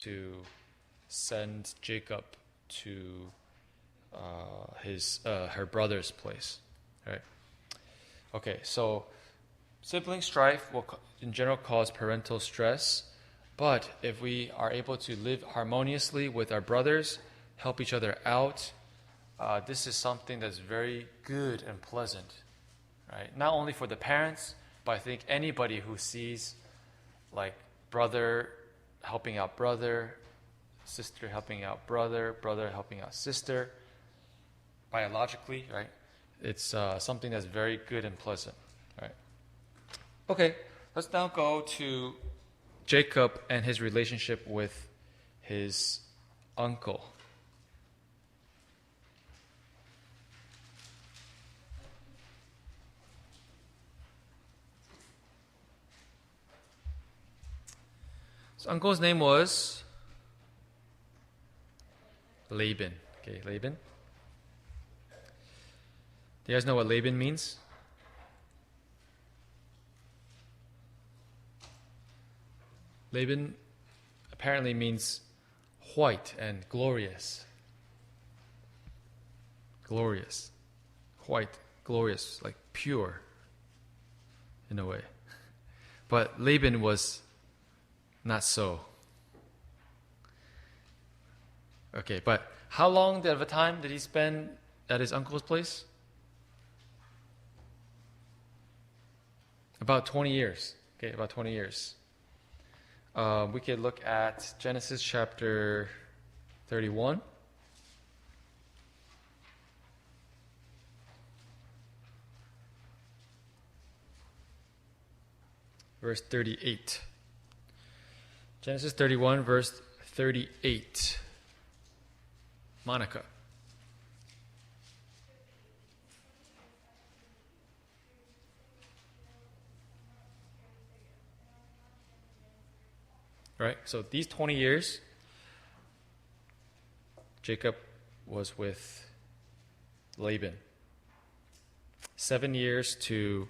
to send Jacob to her brother's place. Right? Okay, so sibling strife will in general cause parental stress, but if we are able to live harmoniously with our brothers, help each other out, this is something that's very good and pleasant, right? Not only for the parents, but I think anybody who sees like brother helping out brother, sister helping out brother, brother helping out sister, biologically, right? It's something that's very good and pleasant, right? Okay, let's now go to Jacob and his relationship with his uncle. His uncle's name was Laban. Okay, Laban. Do you guys know what Laban means? Laban apparently means white and glorious. Glorious. White, glorious, like pure in a way. But Laban was not so. Okay, but how long of a time did he spend at his uncle's place? About 20 years. Okay, about 20 years. We could look at Genesis chapter 31. Verse 38. Genesis 31, verse 38. Monica. Right? So these 20 years, Jacob was with Laban. 7 years to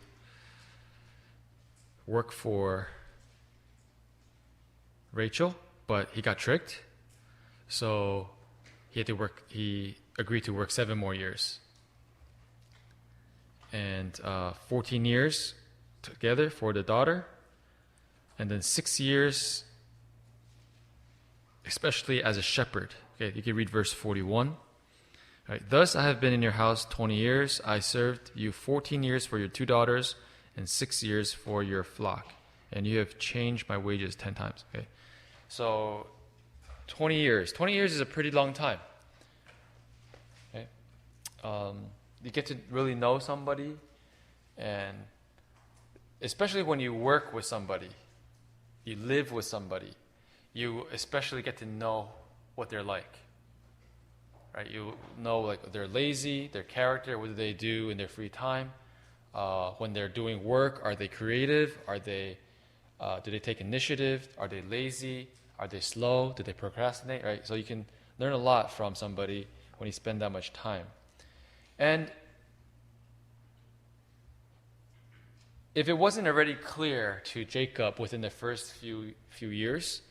work for Rachel, but he got tricked. So he agreed to work 7 more years. And 14 years together for the daughter. And then 6 years especially as a shepherd. Okay, you can read verse 41. All right, thus I have been in your house 20 years. I served you 14 years for your 2 daughters and 6 years for your flock. And you have changed my wages 10 times. Okay, so 20 years. 20 years is a pretty long time. Okay, you get to really know somebody, and especially when you work with somebody, you live with somebody, you especially get to know what they're like, right? You know, like, they're lazy, their character, what do they do in their free time? When they're doing work, are they creative? Do they take initiative? Are they lazy? Are they slow? Do they procrastinate, right? So you can learn a lot from somebody when you spend that much time. And if it wasn't already clear to Jacob within the first few years,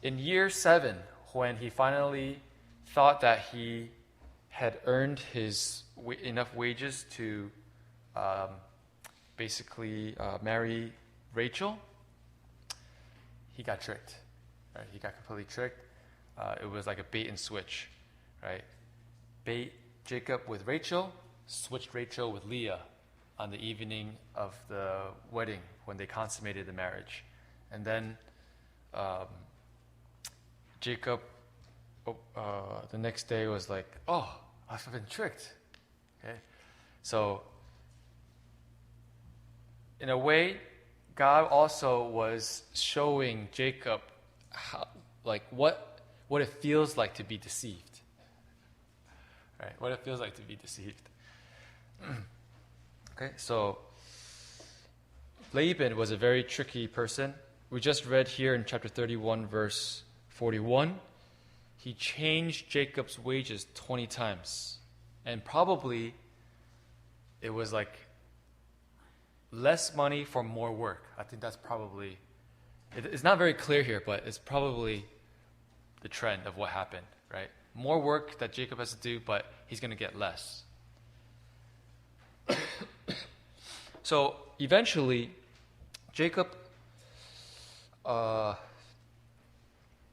in year 7, when he finally thought that he had earned his enough wages to basically marry Rachel, he got tricked. Right? He got completely tricked. It was like a bait and switch, right? Bait Jacob with Rachel, switched Rachel with Leah on the evening of the wedding when they consummated the marriage. And then Jacob, the next day, was like, oh, I've been tricked. Okay, so in a way, God also was showing Jacob how, like, what it feels like to be deceived. Right? What it feels like to be deceived. Okay, so Laban was a very tricky person. We just read here in chapter 31, verse 41, he changed Jacob's wages 20 times. And probably it was like less money for more work. I think that's probably It's not very clear here, but it's probably the trend of what happened, right? More work that Jacob has to do, but he's going to get less. So eventually, Jacob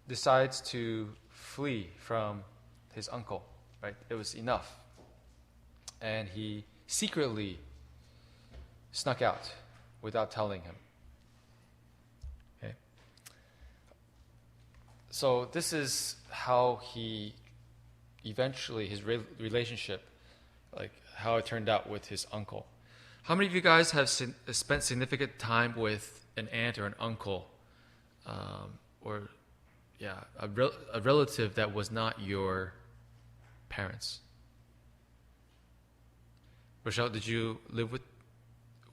decides to flee from his uncle, right? It was enough. And he secretly snuck out without telling him. Okay. So this is how he eventually, his relationship, like how it turned out with his uncle. How many of you guys have spent significant time with an aunt or an uncle, or a relative that was not your parents? Rochelle, did you live with?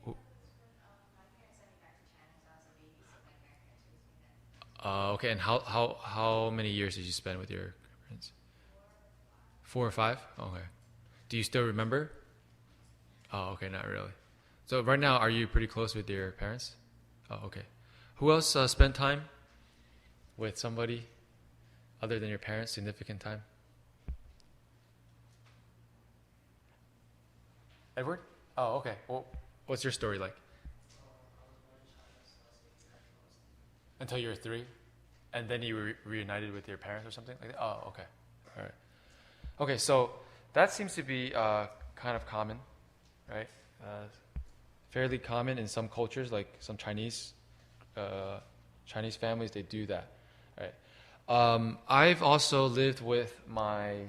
My parents sent me back to China, so I was a baby, so my grandparents raised me then. Okay, and how many years did you spend with your parents? 4 or 5? Okay. Do you still remember? Oh, okay, not really. So right now, are you pretty close with your parents? Oh, okay. Who else spent time with somebody other than your parents, significant time? Edward? Oh, okay. Well, what's your story like? Until you were 3? And then you were reunited with your parents or something like that? Oh, okay. All right. Okay, so that seems to be kind of common, right? Fairly common in some cultures, like some Chinese families, they do that, right? I've also lived with my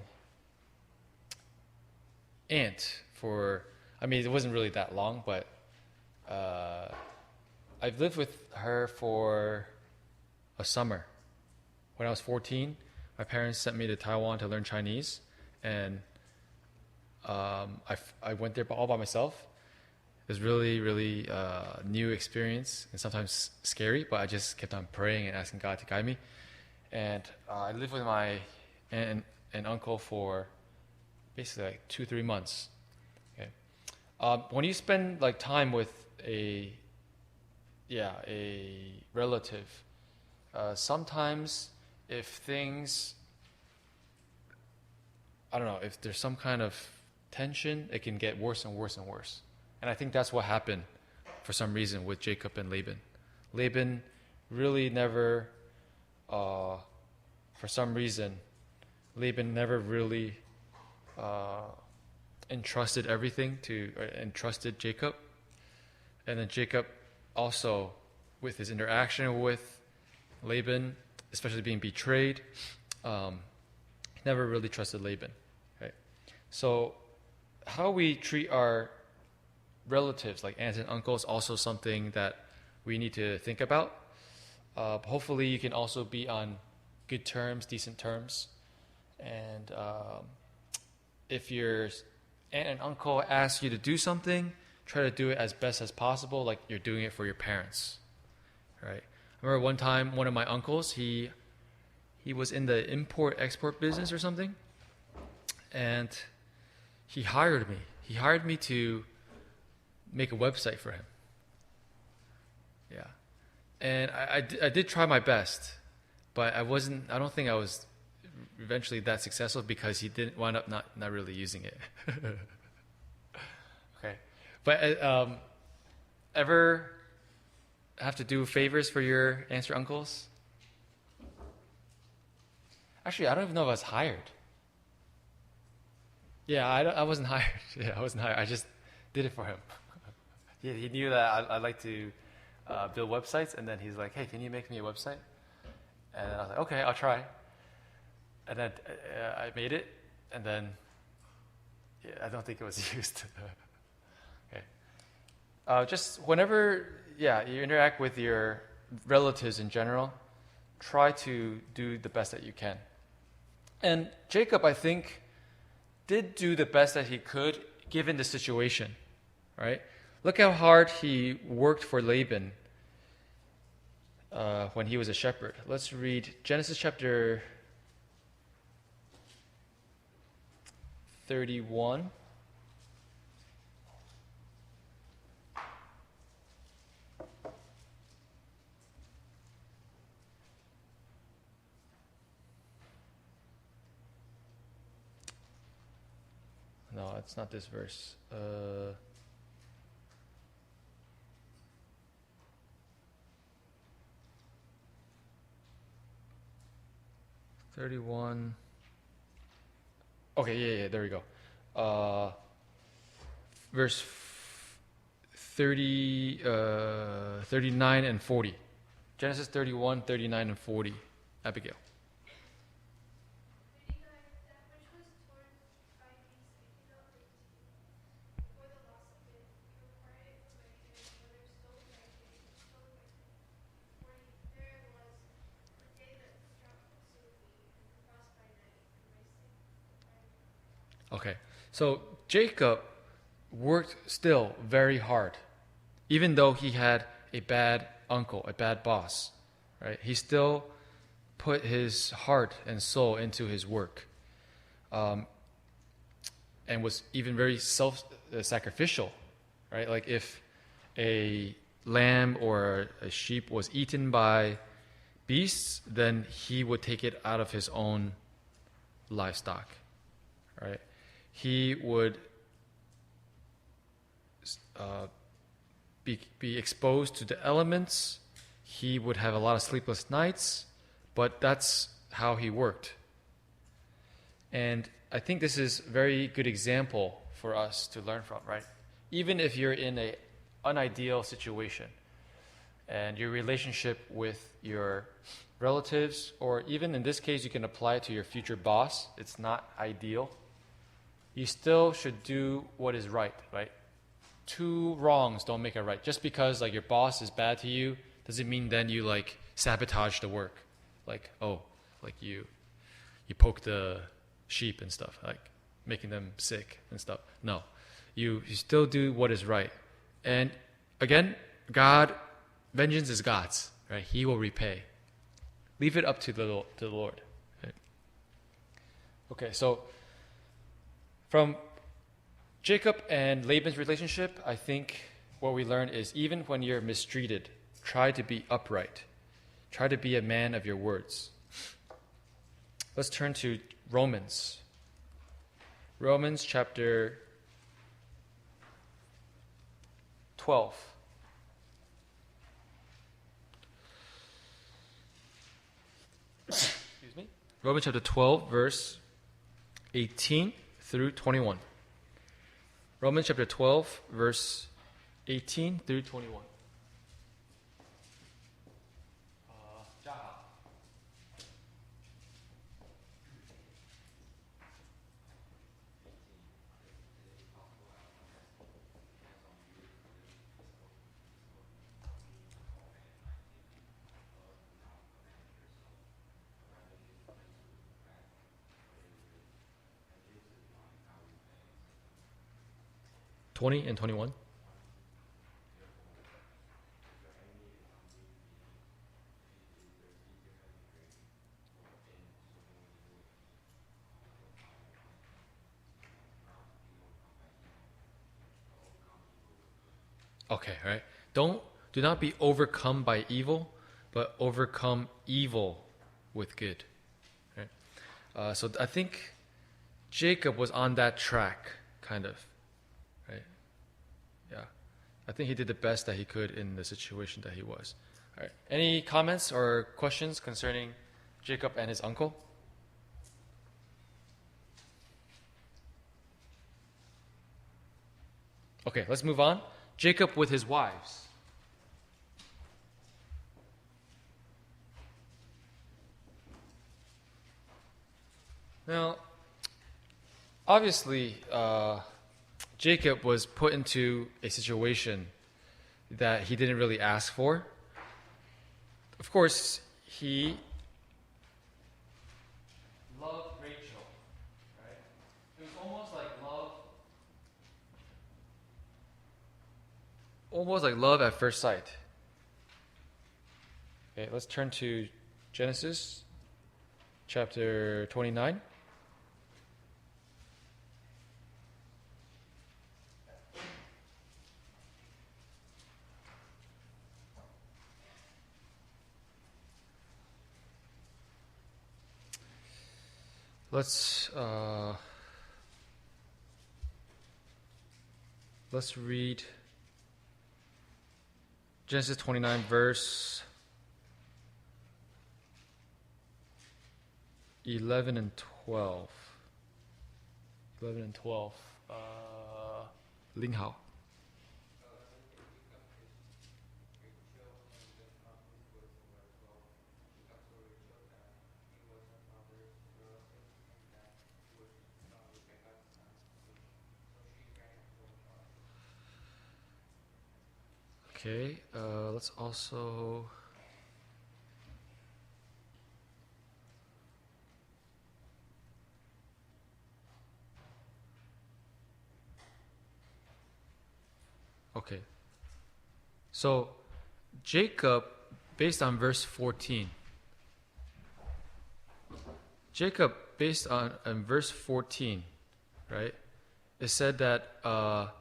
aunt it wasn't really that long, but I've lived with her for a summer. When I was 14, my parents sent me to Taiwan to learn Chinese, and I went there all by myself. It was really, really new experience and sometimes scary, but I just kept on praying and asking God to guide me. And I lived with my aunt and uncle for basically like 2-3 months. Okay. When you spend like time with a relative, sometimes if things, I don't know, if there's some kind of tension, it can get worse and worse and worse. And I think that's what happened for some reason with Jacob and Laban. Laban really never, for some reason, Laban never really entrusted entrusted Jacob. And then Jacob also, with his interaction with Laban, especially being betrayed, never really trusted Laban. Right? So how we treat our relatives, like aunts and uncles, also something that we need to think about. Hopefully you can also be on good terms, decent terms. And if your aunt and uncle ask you to do something, try to do it as best as possible, like you're doing it for your parents. Right? I remember one time, one of my uncles, he was in the import-export business or something, and he hired me. He hired me to make a website for him. Yeah. And I did try my best, but I don't think I was eventually that successful because he didn't wind up not really using it. Okay. But ever have to do favors for your aunts or uncles? Actually, I don't even know if I was hired. Yeah, I wasn't hired. Yeah, I wasn't hired. I just did it for him. He knew that I like to build websites, and then he's like, "Hey, can you make me a website?" And I was like, "Okay, I'll try." And then I made it, and then I don't think it was used. Okay. Just whenever, you interact with your relatives in general, try to do the best that you can. And Jacob, I think, did do the best that he could given the situation, right? Look how hard he worked for Laban when he was a shepherd. Let's read Genesis chapter 31. It's not this verse. 31. Okay, yeah, there we go. Verse 30, 39 and 40. Genesis 31, 39 and 40. Abigail. 39. That which was torn by beasts I cannot bring to you. For the loss of it, you require it from my hand, whether stone by hand or stone by hand. 40. There it was, the day that the drought consumed me, and the frost by night, and my sleep by day. Okay, so Jacob worked still very hard, even though he had a bad uncle, a bad boss, right? He still put his heart and soul into his work, and was even very self-sacrificial, right? Like if a lamb or a sheep was eaten by beasts, then he would take it out of his own livestock, right? He would be exposed to the elements. He would have a lot of sleepless nights, but that's how he worked. And I think this is a very good example for us to learn from, right? Even if you're in an unideal situation and your relationship with your relatives, or even in this case, you can apply it to your future boss, it's not ideal. You still should do what is right, right? Two wrongs don't make it right. Just because like your boss is bad to you doesn't mean then you like sabotage the work. Like, oh, like you poke the sheep and stuff, like making them sick and stuff. No, you still do what is right. And again, vengeance is God's, right? He will repay. Leave it up to the Lord. Right? Okay, so from Jacob and Laban's relationship, I think what we learn is even when you're mistreated, try to be upright. Try to be a man of your words. Let's turn to Romans. Romans chapter 12. Excuse me. Romans chapter 12, verse 18 through 21. Romans chapter 12, verse 18 through 21. 20 and 21. Okay, all right. Do not be overcome by evil, but overcome evil with good. Right? So I think Jacob was on that track, kind of. Right? Yeah. I think he did the best that he could in the situation that he was. All right. Any comments or questions concerning Jacob and his uncle? Okay, let's move on. Jacob with his wives. Now, obviously, Jacob was put into a situation that he didn't really ask for. Of course, he loved Rachel, right? It was almost like love at first sight. Okay, let's turn to Genesis chapter 29. Let's let's read Genesis 29, verse 11 and 12. 11 and 12. Ling Hao. Okay, let's also... Okay. So, Jacob, based on verse 14. Jacob, based on verse 14, right? It said that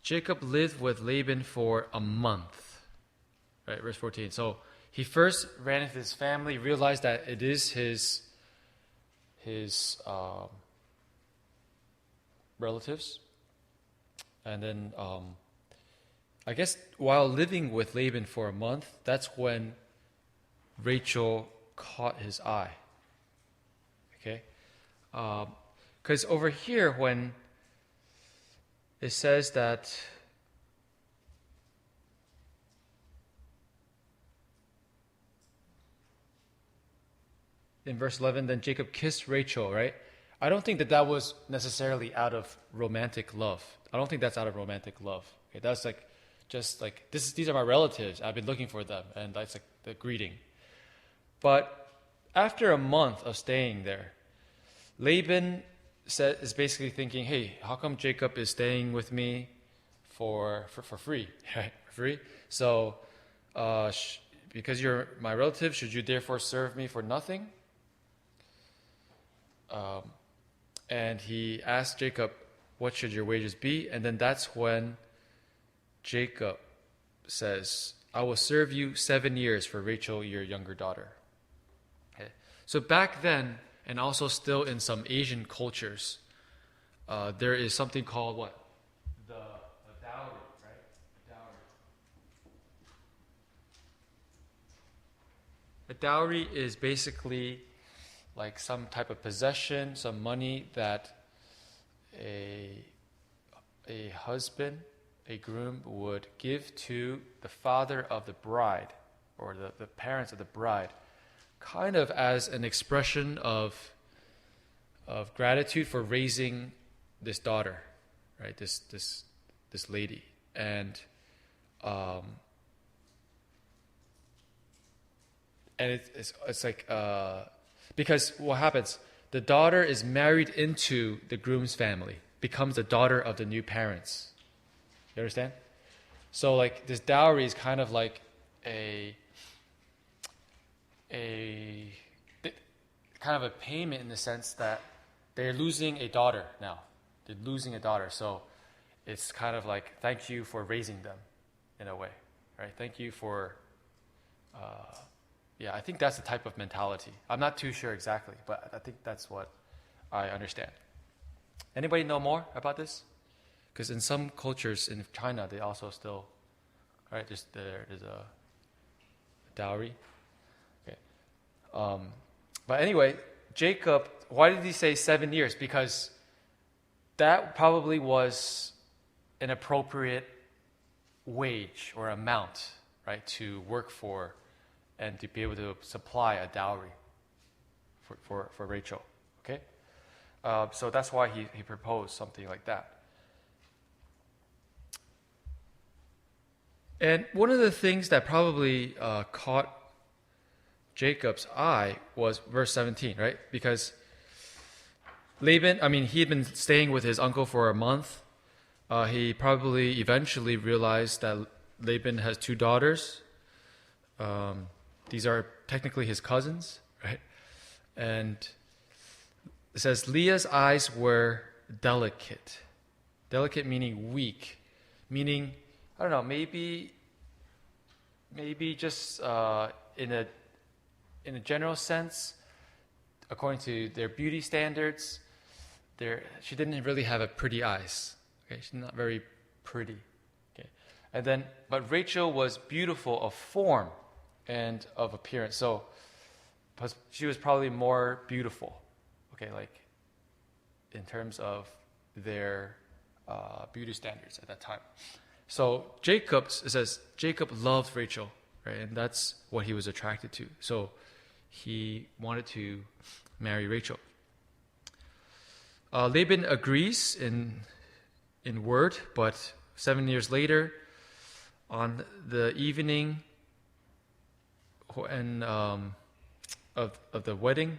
Jacob lived with Laban for a month. Right, verse 14. So, he first ran into his family, realized that it is his relatives. And then, I guess while living with Laban for a month, that's when Rachel caught his eye. Okay? Because over here, when it says that in verse 11, then Jacob kissed Rachel, right? I don't think that was necessarily out of romantic love. I don't think that's out of romantic love. Okay, that's like, just like, these are my relatives. I've been looking for them. And that's like the greeting. But after a month of staying there, Laban is basically thinking, hey, how come Jacob is staying with me for free? Right? For free? So, because you're my relative, should you therefore serve me for nothing? And he asked Jacob, what should your wages be? And then that's when Jacob says, I will serve you 7 years for Rachel, your younger daughter. Okay. So back then, and also still in some Asian cultures, there is something called what? The dowry, right? A dowry. A dowry is basically like some type of possession, some money that a husband, a groom would give to the father of the bride or the parents of the bride, kind of as an expression of gratitude for raising this daughter, right? This lady, and it's like because what happens? The daughter is married into the groom's family, becomes the daughter of the new parents. You understand? So like this dowry is kind of like a kind of a payment in the sense that they're losing a daughter now. They're losing a daughter. So it's kind of like, thank you for raising them in a way, right? Thank you for, I think that's the type of mentality. I'm not too sure exactly, but I think that's what I understand. Anybody know more about this? Because in some cultures in China, they also still, right? There's a dowry. Okay. But anyway, Jacob, why did he say 7 years? Because that probably was an appropriate wage or amount, right, to work for and to be able to supply a dowry for Rachel. Okay? So that's why he proposed something like that. And one of the things that probably caught Jacob's eye was verse 17, right? Because Laban, he had been staying with his uncle for a month. He probably eventually realized that Laban has 2 daughters. These are technically his cousins, right? And it says Leah's eyes were delicate. Delicate meaning weak. Meaning, I don't know, maybe just in a general sense, according to their beauty standards, she didn't really have a pretty eyes. Okay, she's not very pretty. Okay, and then but Rachel was beautiful of form and of appearance. So she was probably more beautiful. Okay, like in terms of their beauty standards at that time. So it says Jacob loved Rachel, right? And that's what he was attracted to. So he wanted to marry Rachel. Laban agrees in word, but 7 years later, on the evening and of the wedding,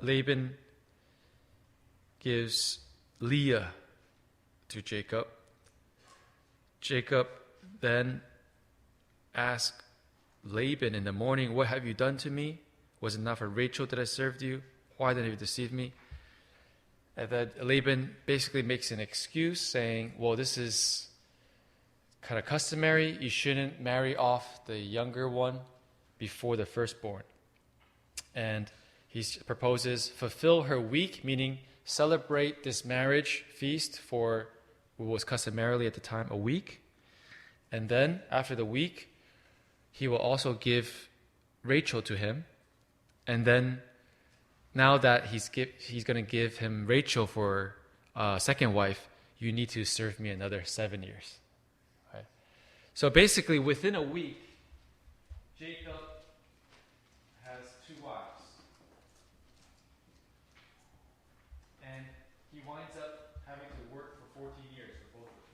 Laban gives Leah to Jacob. Jacob then asked Laban in the morning, "What have you done to me? Was it not for Rachel that I served you? Why did you deceive me?" And then Laban basically makes an excuse saying, well, this is kind of customary. You shouldn't marry off the younger one before the firstborn. And he proposes, fulfill her week, meaning celebrate this marriage feast for what was customarily at the time a week. And then after the week, he will also give Rachel to him. And then now that he's going to give him Rachel for second wife, you need to serve me another 7 years. Right? So basically, within a week, Jacob has 2 wives. And he winds up having to work for 14 years for both of them.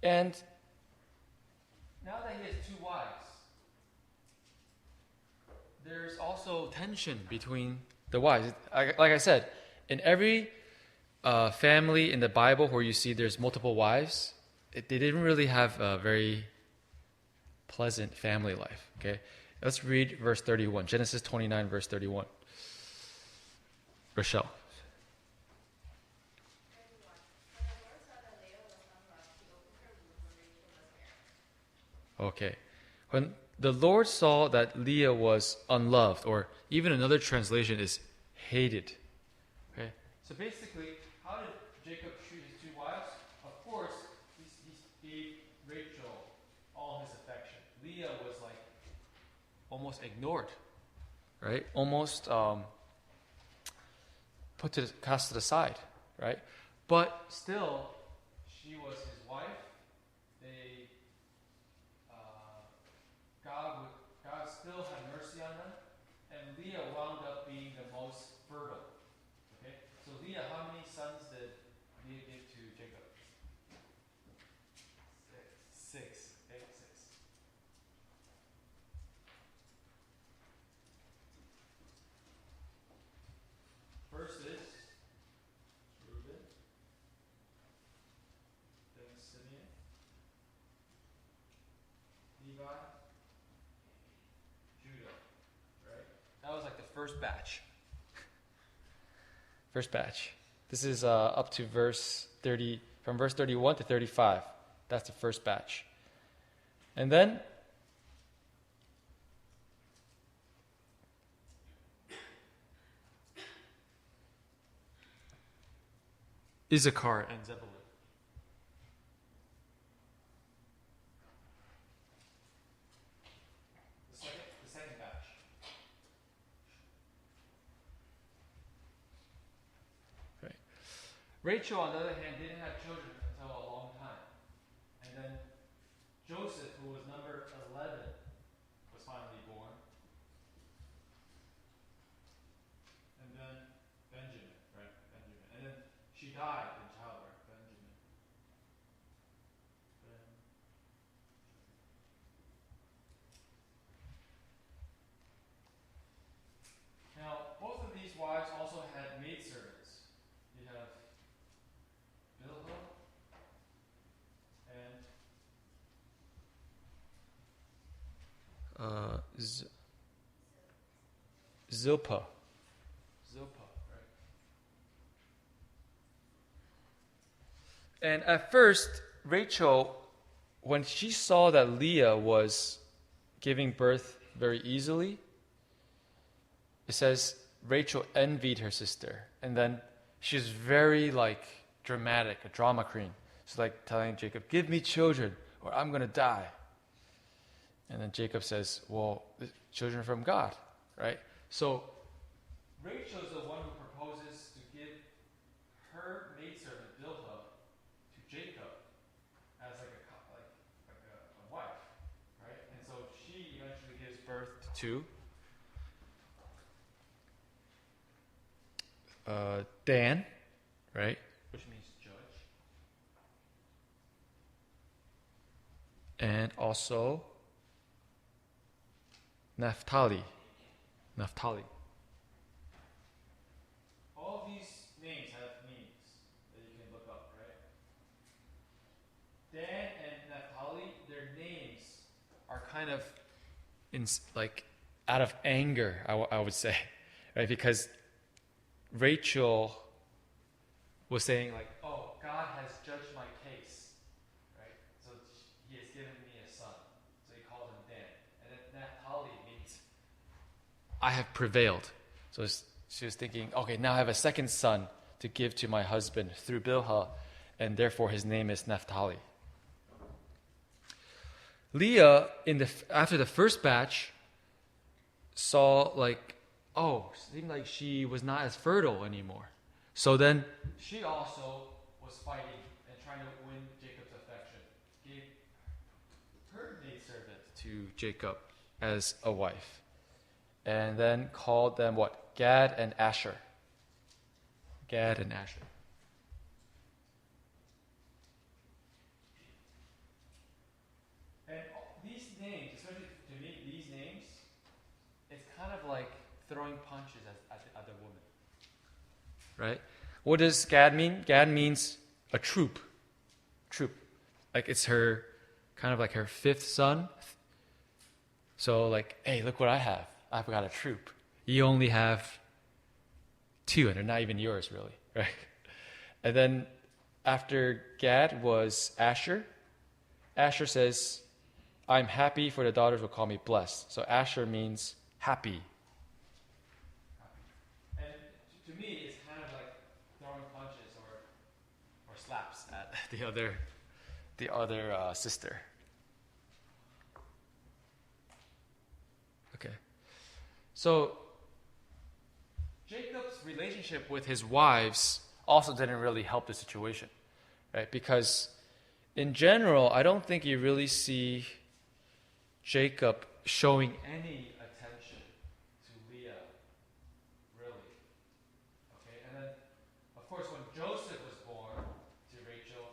And now that he has 2 wives, there's also tension between the wives. Like I said, in every family in the Bible where you see there's multiple wives, they didn't really have a very pleasant family life. Okay, let's read verse 31. Genesis 29, verse 31. Rochelle. Okay. When the Lord saw that Leah was unloved, or even another translation is hated. Okay. So basically, how did Jacob treat his 2 wives? Of course, he gave Rachel all his affection. Leah was like almost ignored, right? Almost cast to the side, right? But still, she was his wife. God still had mercy on them, and Leah wound up being the most fertile. Okay, so Leah, how many sons did Leah give to Jacob? 6. Okay, 6. First is Reuben, then Simeon, Levi, Judah. Right? That was like the first batch. First batch. This is up to verse 30, from verse 31 to 35. That's the first batch. And then Issachar and Zebulun. The second batch. Right. Rachel, on the other hand, didn't have children until a long time. And then Joseph, who was number 11, was finally born. And then Benjamin, right? Benjamin. And then she died in childbirth, Benjamin. Now, both of these wives also had maidservants. You have Bilhah and Zilpah. Right? And at first, Rachel, when she saw that Leah was giving birth very easily, it says Rachel envied her sister. And then she's very like dramatic, a drama queen. She's like telling Jacob, give me children or I'm going to die. And then Jacob says, well, the children are from God, right? So Rachel is the one who proposes to give her maidservant Bilhah to Jacob as like a wife, right? And so she eventually gives birth to Dan, right? Which means judge. And also Naphtali. All of these names have meanings that you can look up, right? Dan and Naphtali, their names are kind of like out of anger, I would say, right? Because Rachel was saying like, oh, God has judged my case, right? So he has given me a son. So he called him Dan. And then Naphtali means I have prevailed. So she was thinking, okay, now I have a second son to give to my husband through Bilhah, and therefore his name is Naphtali. Leah, after the first batch, saw like, oh, it seemed like she was not as fertile anymore. So then she also was fighting and trying to win Jacob's affection. Gave her maidservant to Jacob as a wife. And then called them what? Gad and Asher. Gad and Asher. And these names, especially to me, these names, it's kind of like throwing punches at the woman. Right? What does Gad mean? Gad means a troop. Troop. Like it's her, kind of like her fifth son. So like, hey, look what I have. I've got a troop. You only have two, and they're not even yours, really. Right? And then after Gad was Asher. Asher says, I'm happy, for the daughters will call me blessed. So Asher means happy. And to me, it's kind of like throwing punches or slaps at the other sister. Okay. So Jacob's relationship with his wives also didn't really help the situation, right? Because in general, I don't think you really see Jacob showing any attention to Leah, really. Okay, and then, of course, when Joseph was born to Rachel,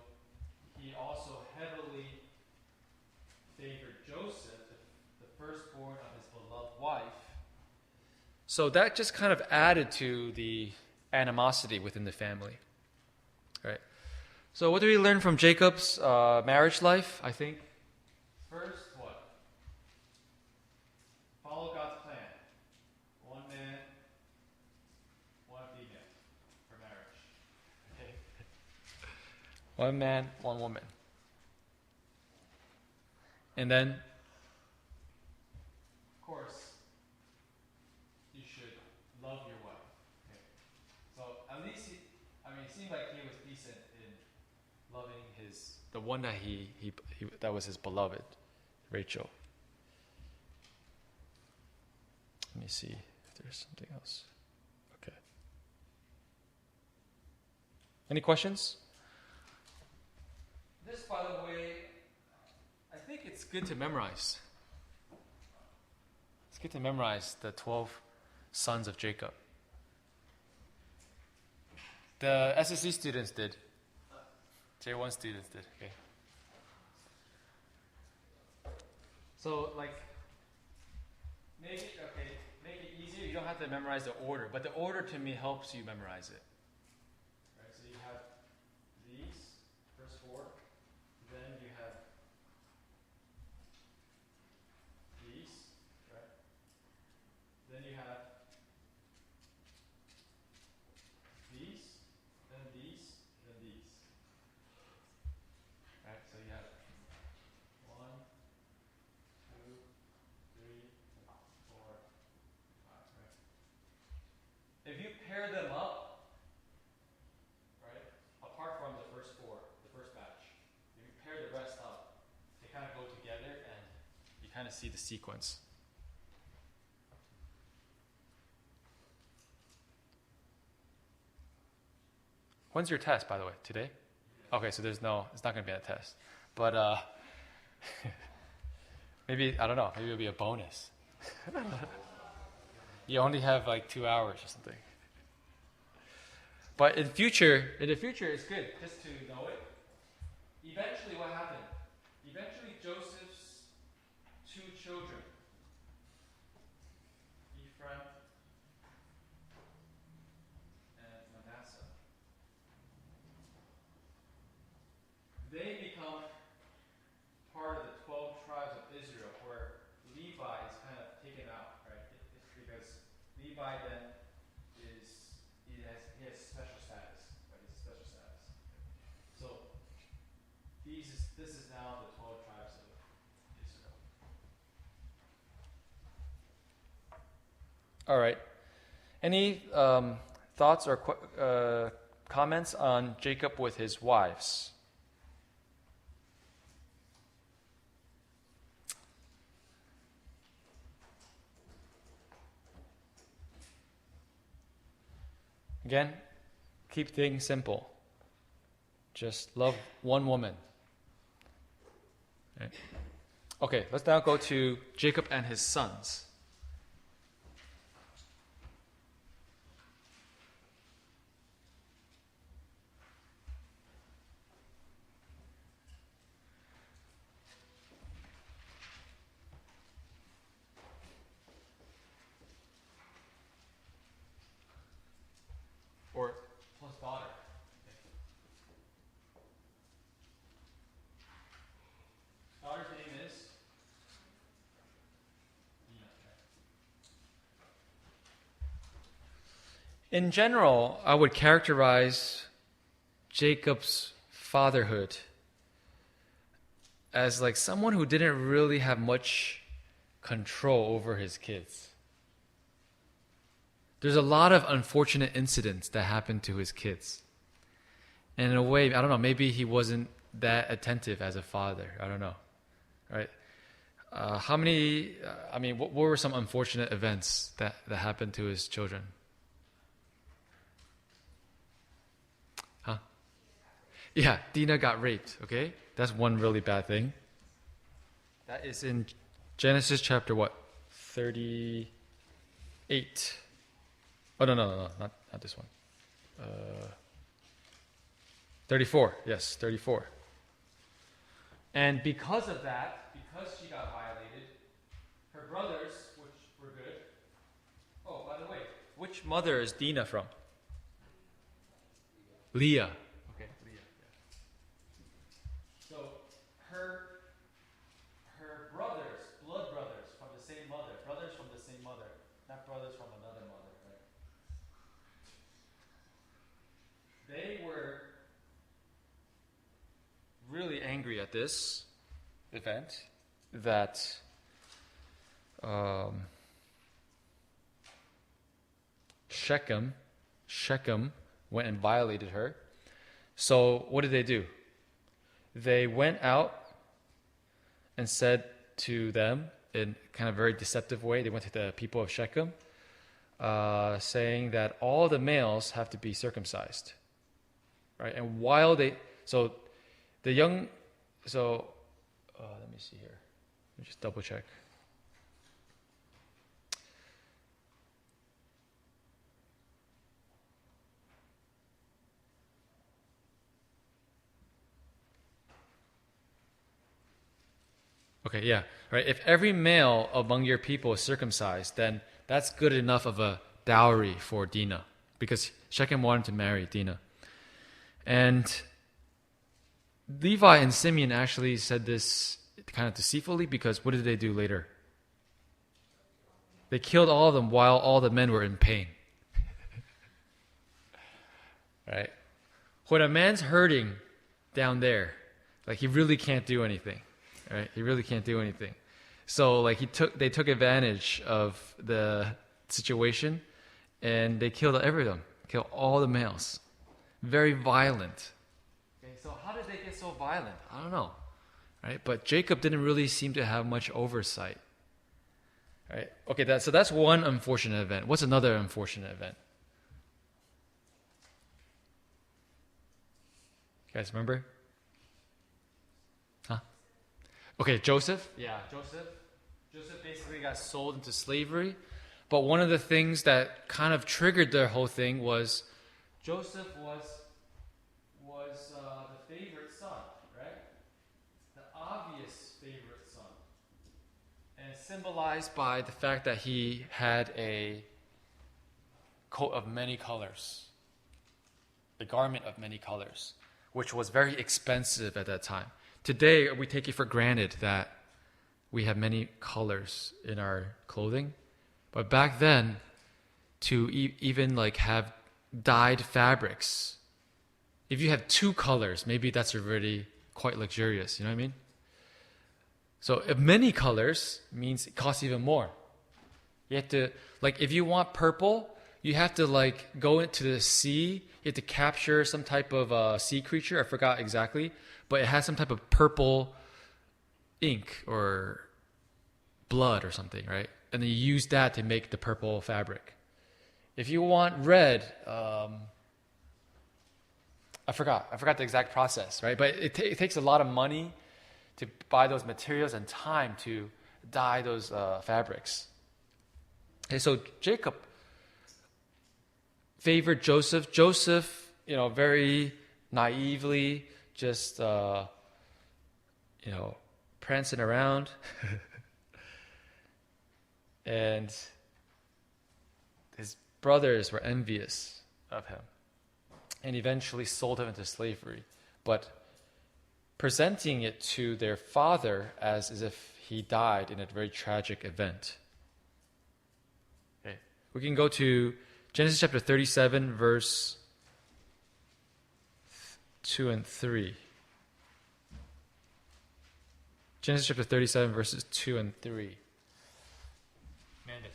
he also heavily favored Joseph, the firstborn of his beloved wife. So that just kind of added to the animosity within the family. Right? So what do we learn from Jacob's marriage life? I think first, what? Follow God's plan. One man, one female for marriage. Okay? One man, one woman. And then, of course, you should love your wife. Okay? So at least it seemed like he was decent in loving the one that he that was his beloved, Rachel. Let me see if there's something else. Okay. Any questions? This, by the way, I think it's good to memorize. It's good to memorize the 12 sons of Jacob. The SSC students did. J1 students did. Okay. So, make it easier. You don't have to memorize the order, but the order to me helps you memorize it. Right. So you have these first four, then you have these, right? Then you have these, then these, then these. Right? pair them up, right, apart from the first four, the first batch, if you pair the rest up, they kind of go together and you kind of see the sequence. When's your test, by the way? Today? Okay, so it's not going to be a test. But maybe, I don't know, maybe it'll be a bonus. You only have like 2 hours or something. But in the future, it's good just to know it. Eventually, what happened? Eventually, Joseph's 2 children, Ephraim and Manasseh, they become part of the 12 tribes of Israel, where Levi is kind of taken out, right? It's because Levi then he has special status, right? He's special status. So this is now the 12 tribes of Israel. All right. Any thoughts or comments on Jacob with his wives? Again, keep things simple. Just love one woman. Okay, let's now go to Jacob and his sons. Or plus daughter. Daughter's name is Dina. In general, I would characterize Jacob's fatherhood as like someone who didn't really have much control over his kids. There's a lot of unfortunate incidents that happened to his kids. And in a way, I don't know, maybe he wasn't that attentive as a father. I don't know. Right? What were some unfortunate events that happened to his children? Huh? Yeah, Dina got raped, okay? That's one really bad thing. That is in Genesis chapter what? 38. Oh, no, not this one. 34, yes, 34. And because of that, because she got violated, her brothers, which were good. Oh, by the way, which mother is Dina from? Leah. Okay, Leah. Yeah. So her brothers, blood brothers from the same mother, not brothers from another mother, right? They were really angry at this event that Shechem went and violated her. So what did they do? They went out and said to them in kind of a very deceptive way, they went to the people of Shechem, saying that all the males have to be circumcised. Right? And while let me see here. Let me just double check. Okay, yeah. Right. If every male among your people is circumcised, then that's good enough of a dowry for Dinah, because Shechem wanted to marry Dinah. And Levi and Simeon actually said this kind of deceitfully, because what did they do later? They killed all of them while all the men were in pain. Right? When a man's hurting down there, like he really can't do anything. Right? He really can't do anything. So like they took advantage of the situation and they killed every of them, killed all the males. Very violent. Okay, so how did they get so violent? I don't know. Right? But Jacob didn't really seem to have much oversight. Right? Okay, so that's one unfortunate event. What's another unfortunate event? You guys remember? Huh? Okay, Joseph. Yeah, Joseph. Joseph basically got sold into slavery. But one of the things that kind of triggered the whole thing was Joseph was the favorite son, right? The obvious favorite son. And symbolized by the fact that he had a coat of many colors. The garment of many colors, which was very expensive at that time. Today, we take it for granted that we have many colors in our clothing. But back then, to even like have dyed fabrics, if you have 2 colors, maybe that's already quite luxurious, you know what I mean? So if many colors means it costs even more. You have to, like if you want purple, you have to like go into the sea, you have to capture some type of sea creature, I forgot exactly, but it has some type of purple ink or blood or something, right? And then you use that to make the purple fabric. If you want red, I forgot the exact process, right? But it takes a lot of money to buy those materials and time to dye those fabrics. Okay, so Jacob favored Joseph. Joseph, very naively, just prancing around. And his brothers were envious of him and eventually sold him into slavery, but presenting it to their father as if he died in a very tragic event. Okay. We can go to Genesis chapter 37, verse 2 and 3. Genesis chapter 37, verses 2 and 3. Amanda.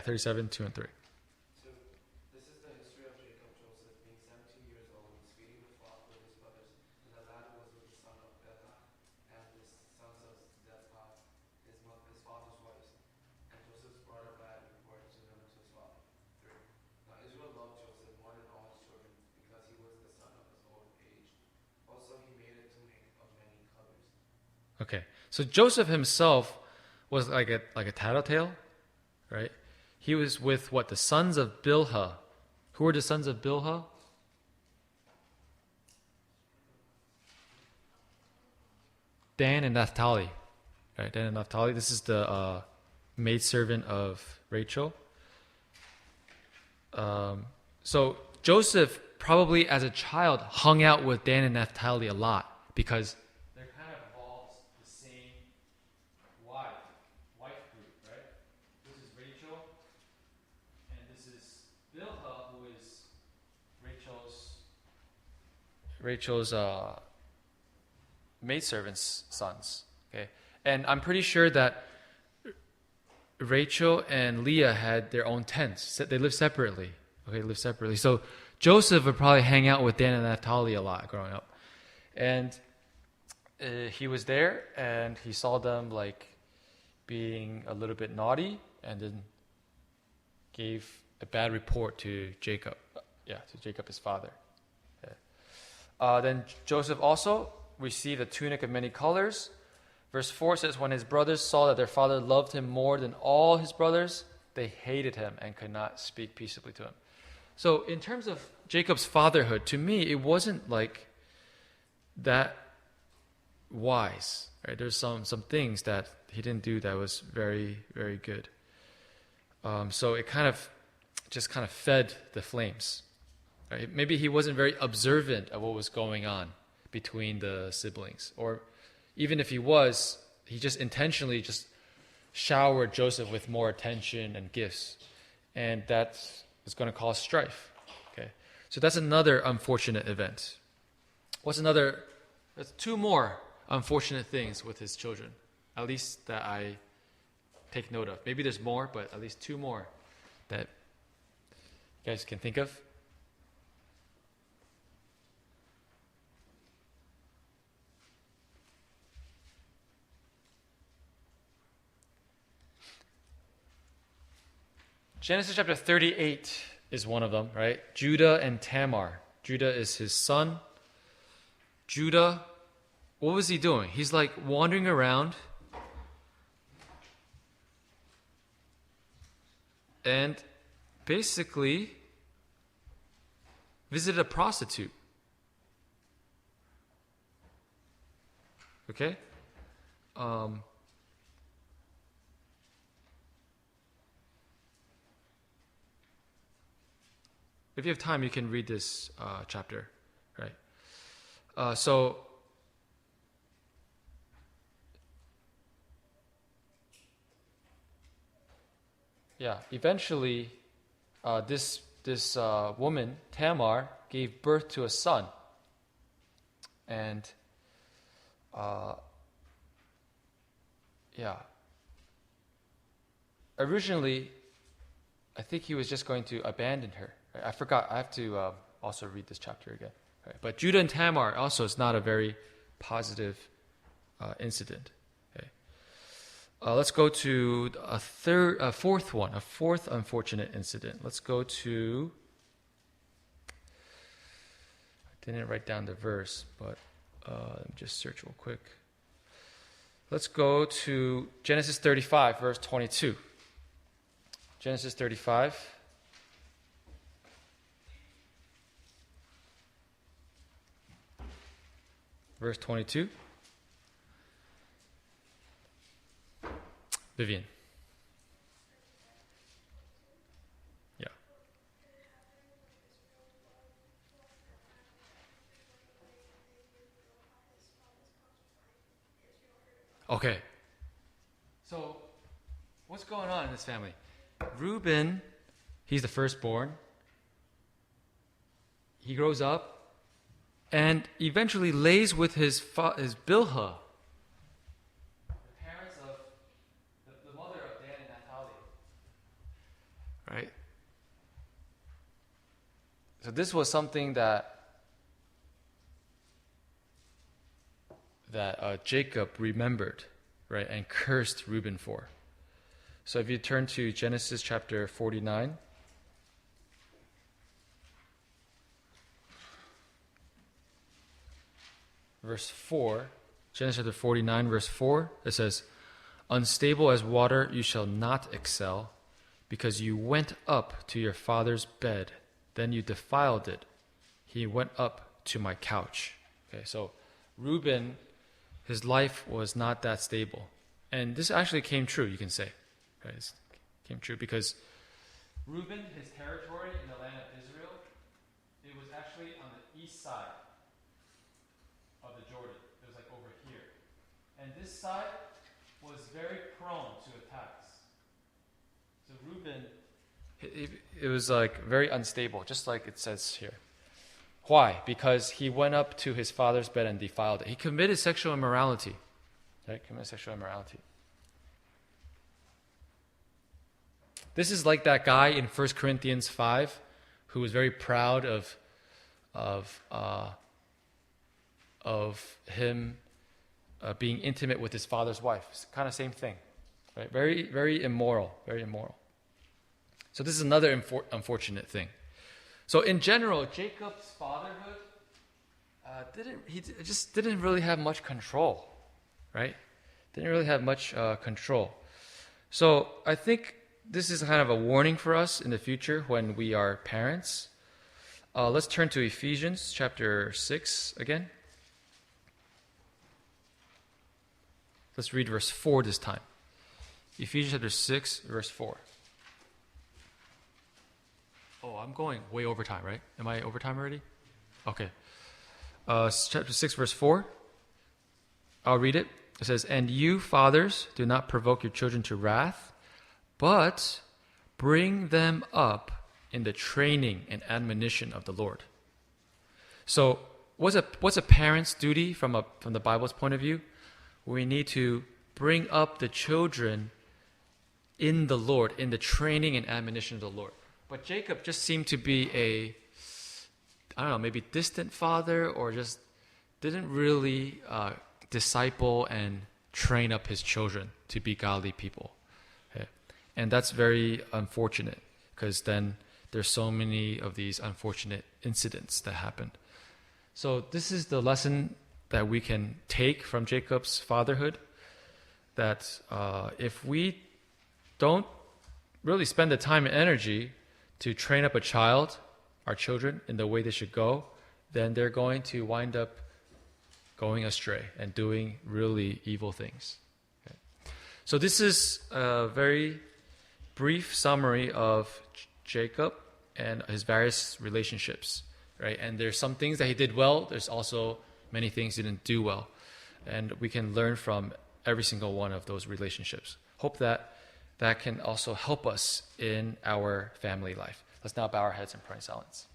37, 2 and 3. So this is the history of Jacob. Joseph, being 70 years old, was feeding the flock with his brothers, and the lad was with the son of Bilhah, and the sons of Zilpah, his father's wives. And Joseph's brother lad reported to him to his father. 3. Now Israel loved Joseph more than all his children, because he was the son of his old age. Also he made a tunic of many colors. Okay, so Joseph himself was like a tattletale, right? He was with what? The sons of Bilhah. Who were the sons of Bilhah? Dan and Naphtali. Right, Dan and Naphtali. This is the maidservant of Rachel. So Joseph probably as a child hung out with Dan and Naphtali a lot because they're kind of all the same wife group, right? This is Rachel, and this is Bilhah, who is Rachel's maidservant's sons. Okay, and I'm pretty sure that Rachel and Leah had their own tents. They lived separately. Okay, lived separately. So Joseph would probably hang out with Dan and Naphtali a lot growing up. And he was there, and he saw them like being a little bit naughty, and then gave a bad report to Jacob. To Jacob, his father. Okay. Then Joseph also received a tunic of many colors. Verse 4 says, when his brothers saw that their father loved him more than all his brothers, they hated him and could not speak peaceably to him. So in terms of Jacob's fatherhood, to me, it wasn't like that wise. Right? There's some things that he didn't do that was very, very good. So it kind of fed the flames. Right? Maybe he wasn't very observant of what was going on between the siblings. Or even if he was, he just intentionally just showered Joseph with more attention and gifts. And that is going to cause strife. Okay, so that's another unfortunate event. What's another There's two more unfortunate things with his children, at least that I take note of. Maybe there's more, but at least two more that you guys can think of. Genesis chapter 38 is one of them, right? Judah and Tamar. Judah is his son. Judah, what was he doing? He's like wandering around and basically visited a prostitute. Okay? If you have time, you can read this chapter, right? Eventually, this woman, Tamar, gave birth to a son. And, originally, I think he was just going to abandon her. I forgot. I have to also read this chapter again. Right? But Judah and Tamar also is not a very positive incident. Okay. Let's go to a fourth unfortunate incident. Let's go to. I didn't write down the verse, but let me just search real quick. Let's go to Genesis 35, verse 22. Genesis 35. Verse 22. Vivian. Yeah. Okay. So, what's going on in this family? Reuben, he's the firstborn. He grows up and eventually lays with his Bilhah, the parents of the mother of Dan and Naphtali. Right? So this was something that Jacob remembered, right, and cursed Reuben for. So if you turn to Genesis chapter 49. Verse 4, Genesis chapter 49, verse 4, it says, "Unstable as water you shall not excel, because you went up to your father's bed, then you defiled it. He went up to my couch." Okay, so Reuben, his life was not that stable. And this actually came true, you can say. Okay, this came true because Reuben, his territory in the land of Israel, it was actually on the east side of the Jordan. It was like over here. And this side was very prone to attacks. So Reuben, it was like very unstable, just like it says here. Why? Because he went up to his father's bed and defiled it. He committed sexual immorality. Right? Committed sexual immorality. This is like that guy in 1 Corinthians 5 who was very proud of him being intimate with his father's wife. It's kind of same thing. Right? Very, very immoral. Very immoral. So this is another unfortunate thing. So in general, Jacob's fatherhood just didn't really have much control, right? Didn't really have much control. So I think this is kind of a warning for us in the future when we are parents. Let's turn to Ephesians chapter 6 again. Let's read verse 4 this time. Ephesians chapter 6, verse 4. Oh, I'm going way over time, right? Am I over time already? Okay. Chapter 6, verse 4. I'll read it. It says, "And you, fathers, do not provoke your children to wrath, but bring them up in the training and admonition of the Lord." So what's a parent's duty from the Bible's point of view? We need to bring up the children in the Lord, in the training and admonition of the Lord. But Jacob just seemed to be maybe distant father, or just didn't really disciple and train up his children to be godly people. Okay? And that's very unfortunate, because then there's so many of these unfortunate incidents that happened. So this is the lesson that we can take from Jacob's fatherhood, that if we don't really spend the time and energy to train up our children, in the way they should go, then they're going to wind up going astray and doing really evil things. Okay. So this is a very brief summary of Jacob and his various relationships, right? And there's some things that he did well. There's also many things he didn't do well. And we can learn from every single one of those relationships. Hope that can also help us in our family life. Let's now bow our heads and pray in silence.